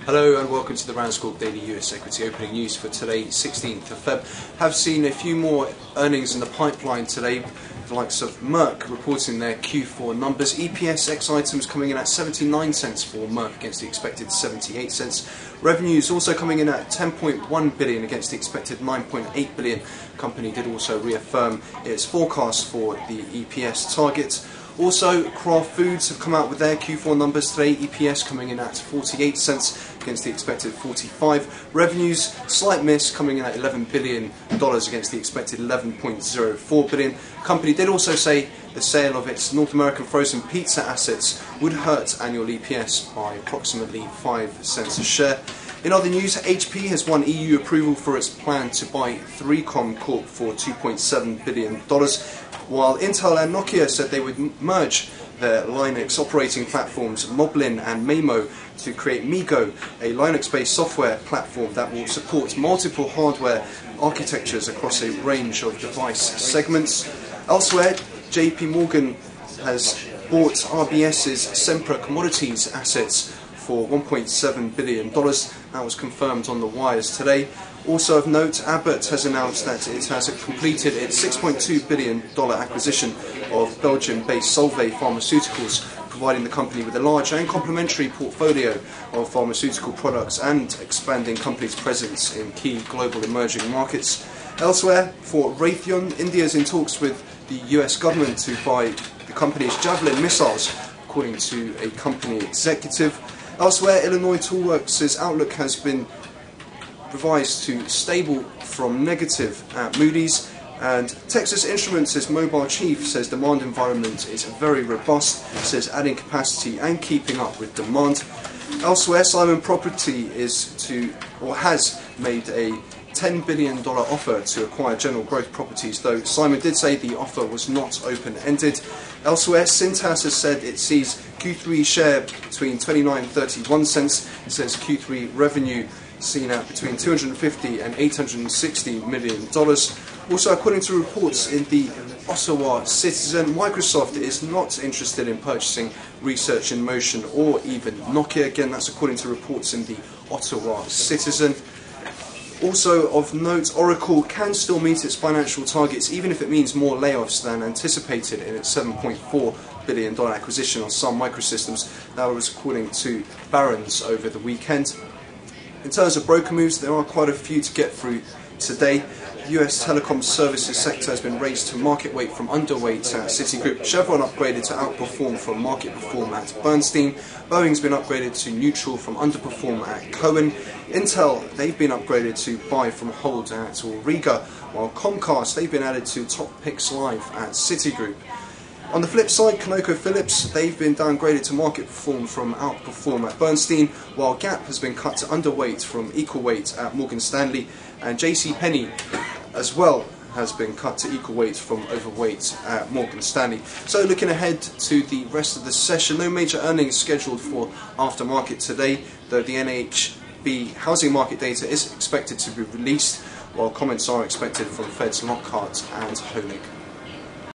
Hello and welcome to the RANsquawk Daily US Equity Opening News for today, 16th of Feb. Have seen a few more earnings in the pipeline today, the likes of Merck reporting their Q4 numbers. EPS ex items coming in at 79 cents for Merck against the expected 78 cents. Revenues also coming in at 10.1 billion against the expected 9.8 billion. Company did also reaffirm its forecast for the EPS target. Also, Kraft Foods have come out with their Q4 numbers today, EPS coming in at 48 cents against the expected 45. Revenues, slight miss, coming in at $11 billion against the expected 11.04 billion. Company did also say the sale of its North American frozen pizza assets would hurt annual EPS by approximately 5 cents a share. In other news, HP has won EU approval for its plan to buy 3Com Corp for $2.7 billion, while Intel and Nokia said they would merge their Linux operating platforms Moblin and Maemo to create MeeGo, a Linux-based software platform that will support multiple hardware architectures across a range of device segments. Elsewhere, JP Morgan has bought RBS's Sempra Commodities assets for $1.7 billion. That was confirmed on the wires today. Also of note, Abbott has announced that it has completed its $6.2 billion acquisition of Belgium-based Solvay Pharmaceuticals, providing the company with a large and complementary portfolio of pharmaceutical products and expanding company's presence in key global emerging markets. Elsewhere, for Raytheon, India is in talks with the US government to buy the company's Javelin missiles, according to a company executive. Elsewhere, Illinois Toolworks' outlook has been revised to stable from negative at Moody's, and Texas Instruments' mobile chief says demand environment is very robust, says adding capacity and keeping up with demand. Elsewhere, Simon Property has made a $10 billion offer to acquire General Growth Properties, though Simon did say the offer was not open-ended. Elsewhere, Cintas has said it sees Q3 share between 29 and 31 cents. It says Q3 revenue seen at between $250 and $860 million. Also, according to reports in the Ottawa Citizen, Microsoft is not interested in purchasing Research in Motion or even Nokia. Again, that's according to reports in the Ottawa Citizen. Also of note, Oracle can still meet its financial targets even if it means more layoffs than anticipated in its $7.4 billion acquisition of Sun Microsystems. That was according to Barron's over the weekend. In terms of broker moves, there are quite a few to get through today. The US telecom services sector has been raised to market weight from underweight at Citigroup. Chevron upgraded to outperform from market perform at Bernstein. Boeing's been upgraded to neutral from underperform at Cohen. Intel, they've been upgraded to buy from hold at Riga, while Comcast, they've been added to top picks live at Citigroup. On the flip side, ConocoPhillips, they've been downgraded to market perform from outperform at Bernstein, while Gap has been cut to underweight from equal weight at Morgan Stanley, and JCPenney as well has been cut to equal weight from overweight at Morgan Stanley. So looking ahead to the rest of the session, no major earnings scheduled for aftermarket today, though the NHB housing market data is expected to be released, while comments are expected from Fed's Lockhart and Honig.